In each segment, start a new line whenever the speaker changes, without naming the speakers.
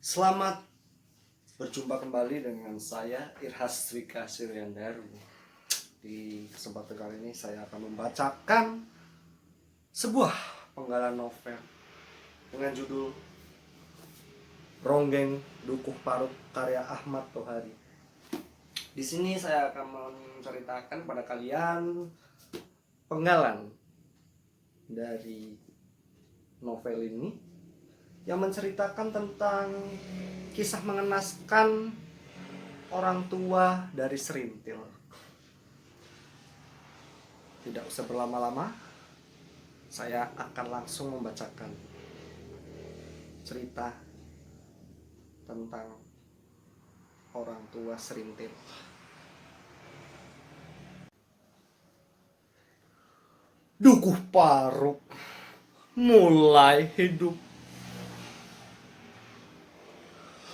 Selamat berjumpa kembali dengan saya Irhas Dwika Suryandaru. Di kesempatan kali ini saya akan membacakan sebuah penggalan novel dengan judul Ronggeng Dukuh Parut karya Ahmad Tohari. Di sini saya akan menceritakan pada kalian penggalan dari novel ini yang menceritakan tentang kisah mengenaskan orang tua dari serintil. Tidak usah berlama-lama, saya akan langsung membacakan cerita tentang orang tua serintil. Dukuh Paruk mulai hidup.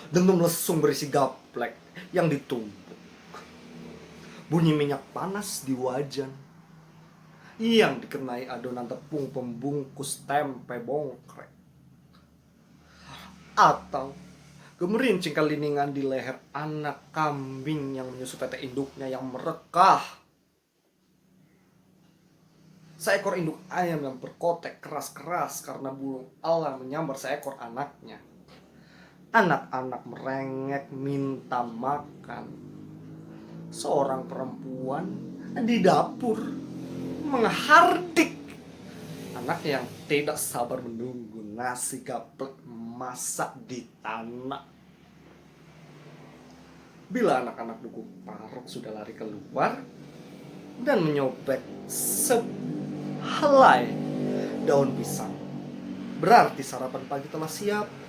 Dentum lesung berisi gaplek yang ditumpuk. Bunyi minyak panas di wajan yang dikenai adonan tepung pembungkus tempe bongkrek. Atau gemerincing keliningan di leher anak kambing yang menyusu tete induknya yang merekah. Seekor induk ayam yang berkotek keras-keras karena burung elang menyambar seekor anaknya. Anak-anak merengek minta makan. Seorang perempuan di dapur menghardik anak yang tidak sabar menunggu nasi gaplek masak di tanah. Bila anak-anak Dukuh Paruk sudah lari keluar dan menyobek sehelai daun pisang, berarti sarapan pagi telah siap.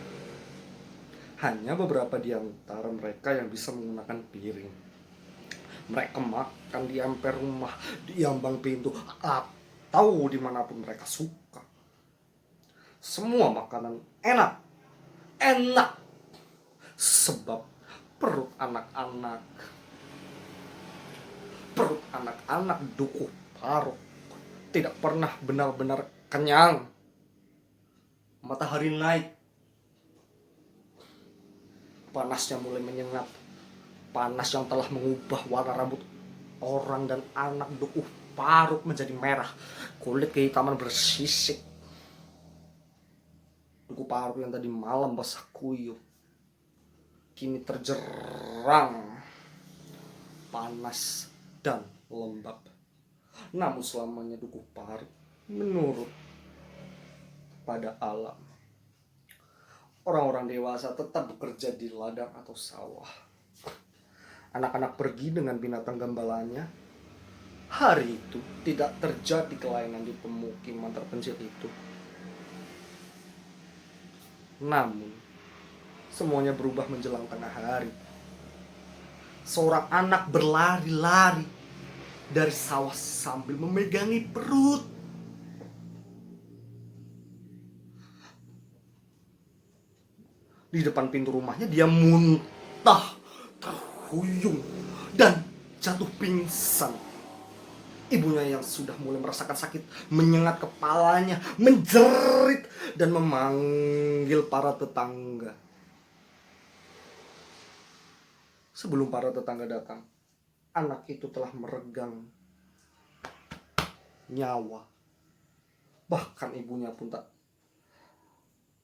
Hanya beberapa di antara mereka yang bisa menggunakan piring. Mereka makan di emper rumah, di ambang pintu, atau dimanapun mereka suka. Semua makanan enak. Enak. Sebab perut anak-anak Dukuh Paruk tidak pernah benar-benar kenyang. Matahari naik. Panasnya mulai menyengat. Panas yang telah mengubah warna rambut orang dan anak Dukuh Paruk menjadi merah. Kulit kehitaman bersisik. Dukuh Paruk yang tadi malam basah kuyup kini terjerang panas dan lembab. Namun selamanya Dukuh Paruk menurut pada alam. Orang-orang dewasa tetap bekerja di ladang atau sawah. Anak-anak pergi dengan binatang gembalanya. Hari itu tidak terjadi kelainan di pemukiman terpencil itu. Namun, semuanya berubah menjelang tengah hari. Seorang anak berlari-lari dari sawah sambil memegangi perut. Di depan pintu rumahnya dia muntah, terhuyung, dan jatuh pingsan. Ibunya yang sudah mulai merasakan sakit menyengat kepalanya, menjerit dan memanggil para tetangga. Sebelum para tetangga datang, anak itu telah meregang nyawa. Bahkan ibunya pun tak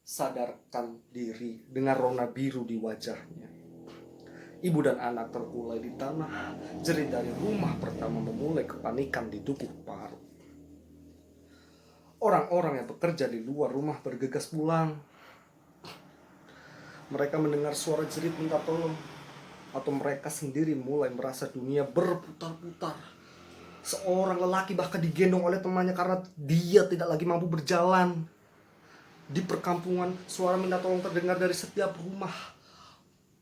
sadarkan diri dengan rona biru di wajahnya. Ibu dan anak terkulai di tanah. Jerit dari rumah pertama memulai kepanikan di Dukuh Paruk. Orang-orang yang bekerja di luar rumah bergegas pulang. Mereka mendengar suara jerit minta tolong, atau mereka sendiri mulai merasa dunia berputar-putar. Seorang lelaki bahkan digendong oleh temannya karena dia tidak lagi mampu berjalan. Di perkampungan, suara minta tolong terdengar dari setiap rumah.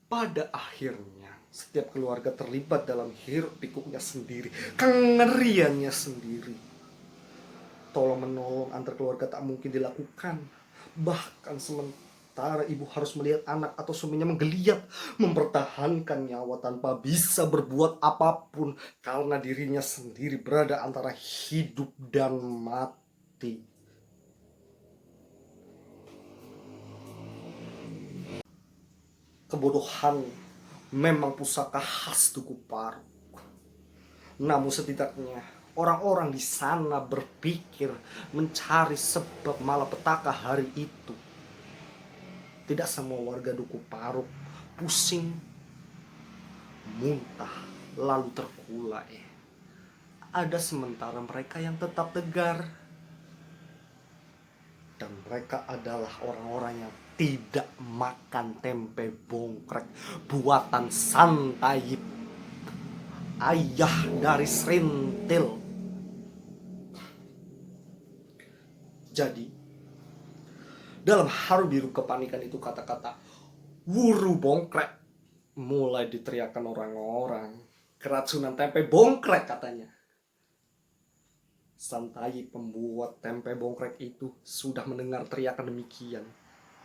Pada akhirnya, setiap keluarga terlibat dalam hiruk pikuknya sendiri, kengeriannya sendiri. Tolong-menolong antar keluarga tak mungkin dilakukan. Bahkan sementara ibu harus melihat anak atau suaminya menggeliat, mempertahankan nyawa tanpa bisa berbuat apapun karena dirinya sendiri berada antara hidup dan mati. Kebodohan memang pusaka khas Duku Paruk. Namun setidaknya orang-orang di sana berpikir mencari sebab malapetaka hari itu. Tidak semua warga Duku Paruk pusing, muntah, lalu terkulai. Ada sementara mereka yang tetap tegar. Dan mereka adalah orang-orang yang tidak makan tempe bongkrek buatan Santayip, ayah dari Serintil. Jadi, dalam haru biru kepanikan itu kata-kata wuru bongkrek mulai diteriakkan orang-orang. Keracunan tempe bongkrek katanya. Santayip pembuat tempe bongkrek itu sudah mendengar teriakan demikian.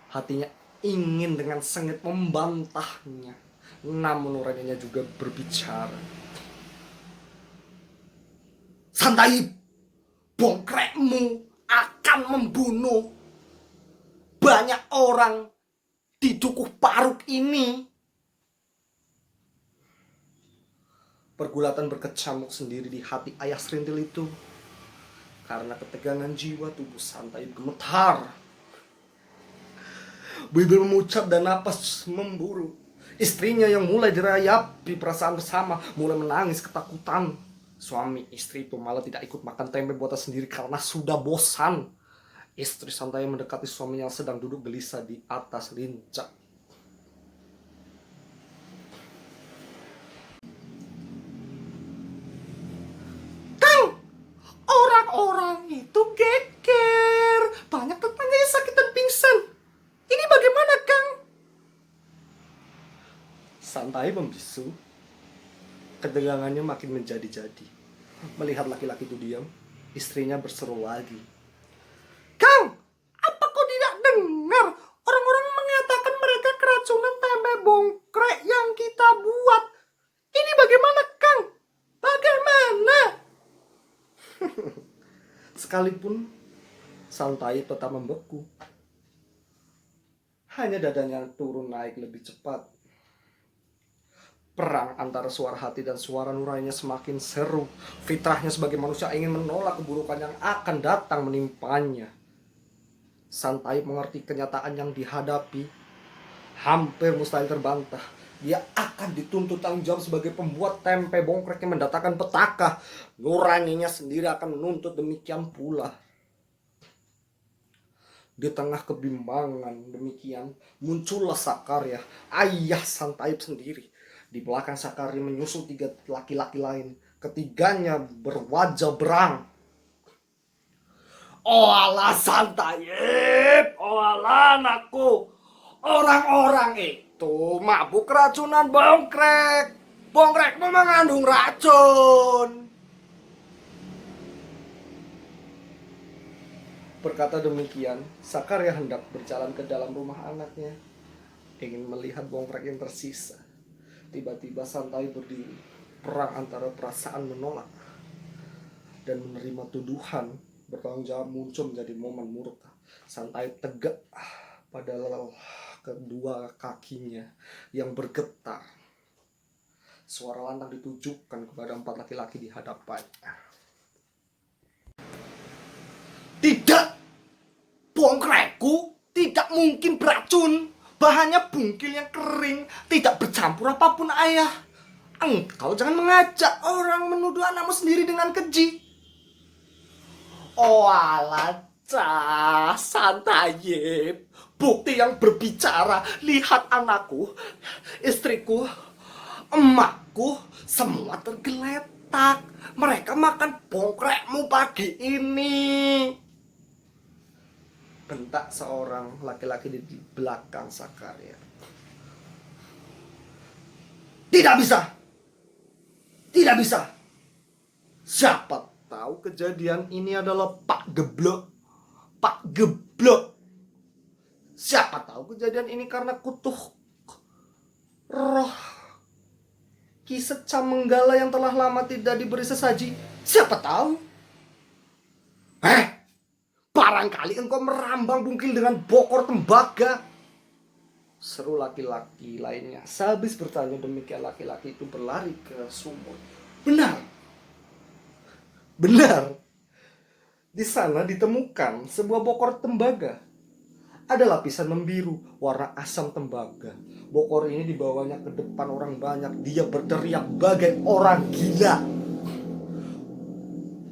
Hatinya ingin dengan sengit membantahnya. Namun nuraninya juga berbicara. Santayip, bongkrekmu akan membunuh banyak orang di Duku Paruk ini. Pergulatan berkecamuk sendiri di hati ayah Serintil itu. Karena ketegangan jiwa tubuh Santayip gemetar. Bibir memucat dan napas memburu. Istrinya yang mulai dirayapi perasaan bersama mulai menangis ketakutan. Suami istri itu malah tidak ikut makan tempe buatan sendiri karena sudah bosan. Istri Santayip mendekati suaminya yang sedang duduk gelisah di atas lincah. Kang, orang-orang itu geger. Banyak tetangga yang sakit dan pingsan. Ini bagaimana, Kang? Santayip membisu. Ketegangannya makin menjadi-jadi. Melihat laki-laki itu diam, istrinya berseru lagi. Kang, apa kau tidak dengar? Orang-orang mengatakan mereka keracunan tempe bongkrek yang kita buat. Ini bagaimana, Kang? Bagaimana? Sekalipun Santayip tetap membeku. Hanya dadanya turun naik lebih cepat. Perang antara suara hati dan suara nuraninya semakin seru. Fitrahnya sebagai manusia ingin menolak keburukan yang akan datang menimpanya. Santayip mengerti kenyataan yang dihadapi. Hampir mustahil terbantah. Dia akan dituntut tanggung jawab sebagai pembuat tempe bongkrek yang mendatangkan petaka. Nuraninya sendiri akan menuntut demikian pula. Di tengah kebimbangan demikian, muncullah Sakarya, ayah Santayip sendiri. Di belakang Sakarya menyusul 3 laki-laki lain. Ketiganya berwajah berang. Oalah Santayip, oalah anakku. Orang-orang itu mabuk keracunan bongkrek. Bongkrekmu mengandung racun. Berkata demikian, Sakarya hendak berjalan ke dalam rumah anaknya, ingin melihat bongkrek yang tersisa. Tiba-tiba Santayip berdiri. Perang antara perasaan menolak dan menerima tuduhan bertanggung jawab muncul menjadi momen murka. Santayip tegak pada kedua kakinya yang bergetar. Suara lantang ditujukan kepada 4 laki-laki di hadapannya. Tidak, bongkrekku tidak mungkin beracun. Bahannya bungkil yang kering, tidak bercampur apapun ayah. Engkau jangan mengajak orang menuduh anakmu sendiri dengan keji. Oh alah, Santayip, bukti yang berbicara. Lihat anakku, istriku, emakku, semua tergeletak. Mereka makan bongkrekmu pagi ini. Bentak seorang laki-laki di belakang Sakarya. Tidak bisa. Tidak bisa. Siapa tahu kejadian ini adalah Pak Geblok. Pak Geblok. Siapa tahu kejadian ini karena kutuh roh Ki Secam Menggala yang telah lama tidak diberi sesaji. Siapa tahu? Barangkali engkau merambang bungkil dengan bokor tembaga. Seru laki-laki lainnya. Sehabis bertanya demikian, laki-laki itu berlari ke sumur. Benar, benar. Di sana ditemukan sebuah bokor tembaga. Ada lapisan membiru warna asam tembaga. Bokor ini dibawanya ke depan orang banyak. Dia berteriak bagai orang gila.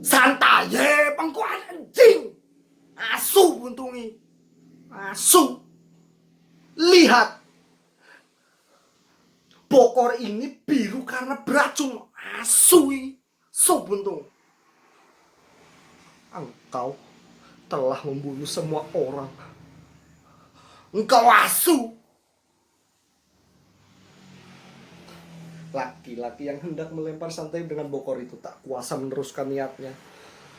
Santai, pengkuan anjing. Asu buntungi. Asu. Lihat. Bokor ini biru karena beracun. Asu. So buntung. Engkau telah membunuh semua orang. Engkau asu. Laki-laki yang hendak melempar santai dengan bokor itu tak kuasa meneruskan niatnya.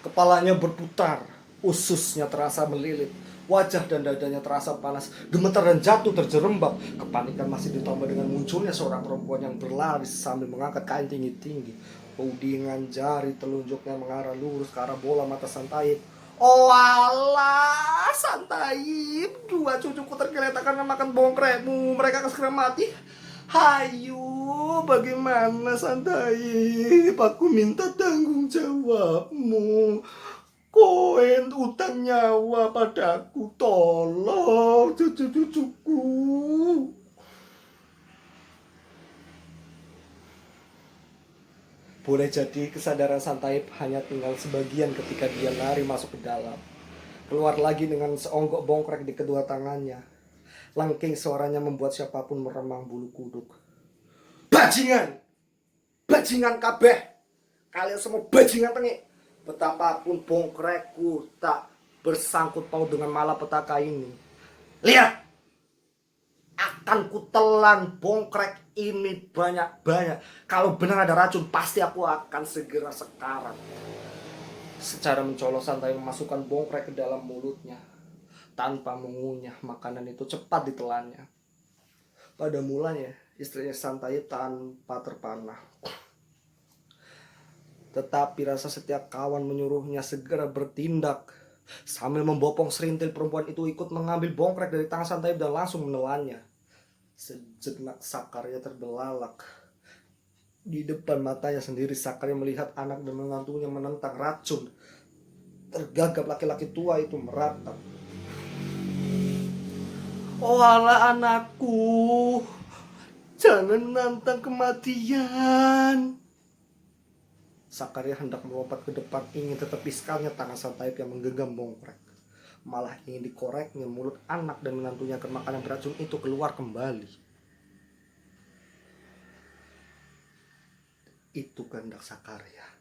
Kepalanya berputar, ususnya terasa melilit, wajah dan dadanya terasa panas, gemetar dan jatuh terjerembab. Kepanikan masih ditambah dengan munculnya seorang perempuan yang berlari sambil mengangkat kain tinggi-tinggi. Tudingan jari telunjuknya mengarah lurus ke arah bola mata Santaib. Oh alah, Santaib, dua cucuku tergeletak karena makan bongkrekmu. Mereka akan segera mati. Hayu, bagaimana Santaib? Aku minta tanggung jawabmu. Koen utang nyawa padaku, tolong cucu-cucuku. Boleh jadi kesadaran Santaib hanya tinggal sebagian ketika dia lari masuk ke dalam. Keluar lagi dengan seonggok bongkrek di kedua tangannya. Lengking suaranya membuat siapapun meremang bulu kuduk. Bajingan! Bajingan kabeh! Kalian semua bajingan tengik! Betapapun bongkrekku tak bersangkut paut dengan malapetaka ini. Lihat! Akan kutelan bongkrek ini banyak-banyak. Kalau benar ada racun, pasti aku akan segera sekarang. Secara mencolok Santai memasukkan bongkrek ke dalam mulutnya. Tanpa mengunyah, makanan itu cepat ditelannya. Pada mulanya, istrinya Santai tanpa terpanah. Tetapi rasa setiap kawan menyuruhnya segera bertindak. Sambil membopong serintil, perempuan itu ikut mengambil bongkrek dari tangan Santai dan langsung menelannya. Sejenak Sakarya terbelalak. Di depan matanya sendiri Sakarya melihat anak dan menantunya menentang racun. Tergagap laki-laki tua itu meratap. Oh alah anakku, jangan menantang kematian. Sakarya hendak melompat ke depan, ingin tetapi sekalinya tangan Santaib yang menggenggam bongkrek. Malah ingin dikoreknya mulut anak dan menantunya ke makanan beracun itu keluar kembali. Itu kehendak Sakarya.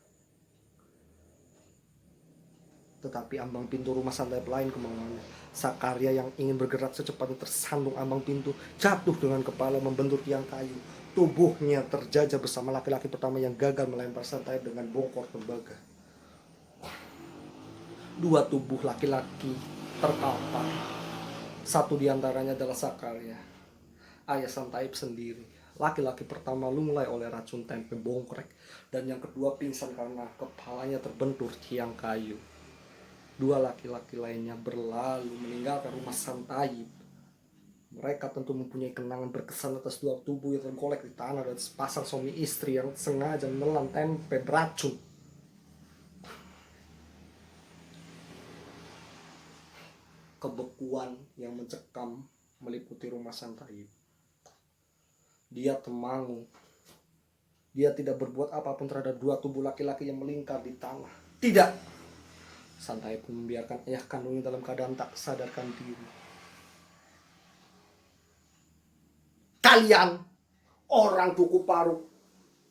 Tetapi ambang pintu rumah Santaib lain kemauannya. Sakarya yang ingin bergerak secepatnya tersandung ambang pintu, jatuh dengan kepala membentur tiang kayu. Tubuhnya terjajah bersama laki-laki pertama yang gagal melempar Santaib dengan bongkor tembaga. Dua tubuh laki-laki terkapar. Satu diantaranya adalah Sakarya, ayah Santaib sendiri. Laki-laki pertama lunglai oleh racun tempe bongkrek, dan yang kedua pingsan karena kepalanya terbentur tiang kayu. Dua laki-laki lainnya berlalu meninggalkan rumah Santaib. Mereka tentu mempunyai kenangan berkesan atas dua tubuh yang tergolek di tanah dan sepasang suami istri yang sengaja menelan tempe beracun. Kebekuan yang mencekam meliputi rumah Santaib. Dia temangu. Dia tidak berbuat apapun terhadap dua tubuh laki-laki yang melingkar di tanah. Tidak. Santaib pun membiarkan ayah kandungnya dalam keadaan tak sadarkan diri. Kalian, orang Duku Paruk,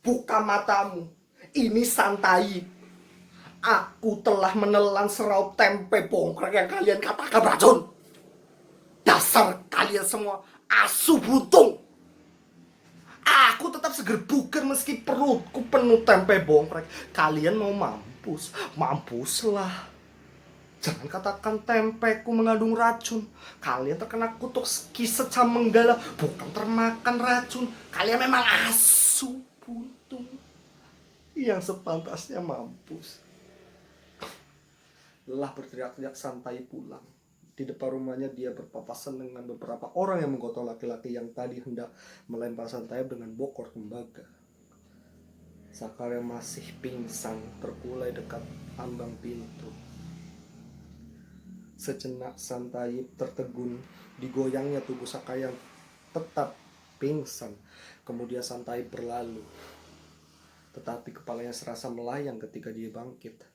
buka matamu. Ini Santaib. Aku telah menelan seraup tempe bongkrek yang kalian katakan racun. Dasar kalian semua asu buntung. Aku tetap seger bugar meski perutku penuh tempe bongkrek. Kalian mau mampus? Mampuslah. Jangan katakan tempeku mengandung racun. Kalian terkena kutuk Ki-Secam Menggala, bukan termakan racun. Kalian memang asu buntung yang sepantasnya mampus. Lelah berteriak-teriak Santai pulang. Di depan rumahnya dia berpapasan dengan beberapa orang yang menggotong laki-laki yang tadi hendak melempar Santayip dengan bokor tembaga. Sakaria masih pingsan terkulai dekat ambang pintu. Sejenak Santayip tertegun, digoyangnya tubuh Sakaria yang tetap pingsan. Kemudian Santayip berlalu, tetapi kepalanya serasa melayang ketika dia bangkit.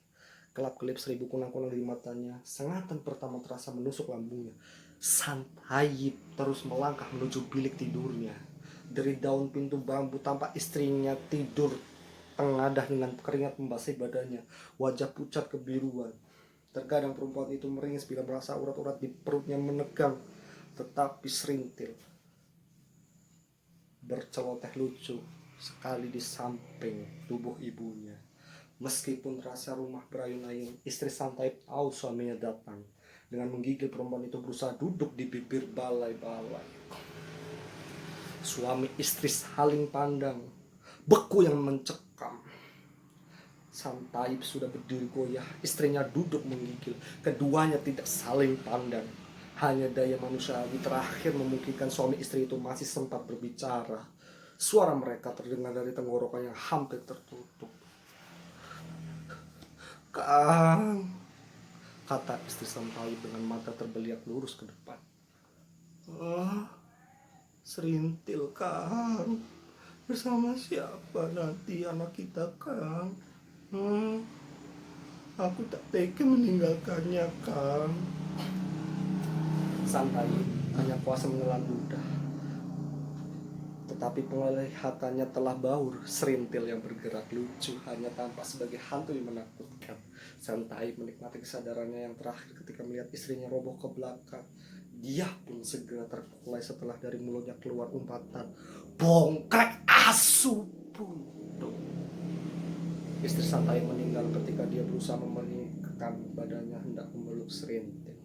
Kelap-kelip seribu kunang-kunang di matanya. Sengatan pertama terasa menusuk lambungnya. Santayip terus melangkah menuju bilik tidurnya. Dari daun pintu bambu tampak istrinya tidur tengadah dengan keringat membasahi badannya. Wajah pucat kebiruan. Terkadang perempuan itu meringis bila merasa urat-urat di perutnya menegang, tetapi serintil berceloteh lucu sekali di samping tubuh ibunya. Meskipun rasa rumah berayun-ayun, istri Santayip tahu suaminya datang. Dengan menggigil, perempuan itu berusaha duduk di bibir balai-balai. Suami istri saling pandang, beku yang mencekam. Santayip sudah berdiri goyah, istrinya duduk menggigil. Keduanya tidak saling pandang. Hanya daya manusiawi terakhir memungkinkan suami istri itu masih sempat berbicara. Suara mereka terdengar dari tenggorokan yang hampir tertutup. "Kang," kata istri Santayip dengan mata terbeliak lurus ke depan. Serintil, Kang. Bersama siapa nanti anak kita, Kang? Aku tak tega meninggalkannya, Kang." Santayip hanya kuasa menelan ludah. Tetapi penglihatannya telah baur. Serintil yang bergerak lucu hanya tampak sebagai hantu yang menakutkan. Santayip menikmati kesadarannya yang terakhir ketika melihat istrinya roboh ke belakang. Dia pun segera terkulai setelah dari mulutnya keluar umpatan, "Bongkek asu buntung." Istri Santayip meninggal ketika dia berusaha memalingkan badannya hendak memeluk Serintil.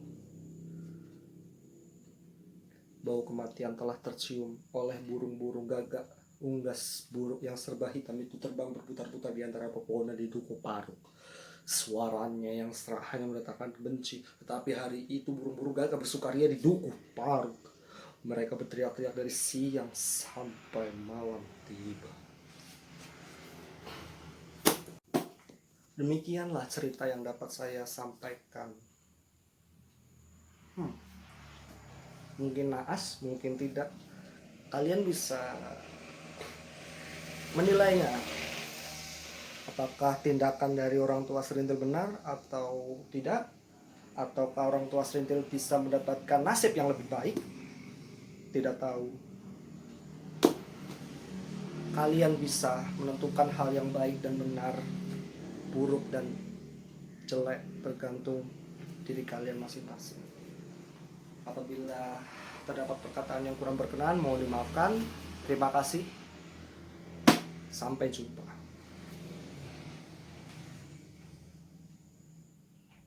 Bau kematian telah tercium oleh burung-burung gagak unggas buruk yang serba hitam itu terbang berputar-putar di antara pepohonan di Duku Paruk. Suaranya yang serak hanya mendatangkan benci, tetapi hari itu burung-burung gagak bersukaria di Duku Paruk. Mereka berteriak-teriak dari siang sampai malam tiba. Demikianlah cerita yang dapat saya sampaikan. Mungkin naas, mungkin tidak. Kalian bisa menilainya. Apakah tindakan dari orang tua Serintil benar atau tidak? Ataukah orang tua Serintil bisa mendapatkan nasib yang lebih baik? Tidak tahu. Kalian bisa menentukan hal yang baik dan benar, buruk dan jelek, tergantung diri kalian masing-masing. Apabila terdapat perkataan yang kurang berkenan, mohon dimaafkan. Terima kasih. Sampai jumpa.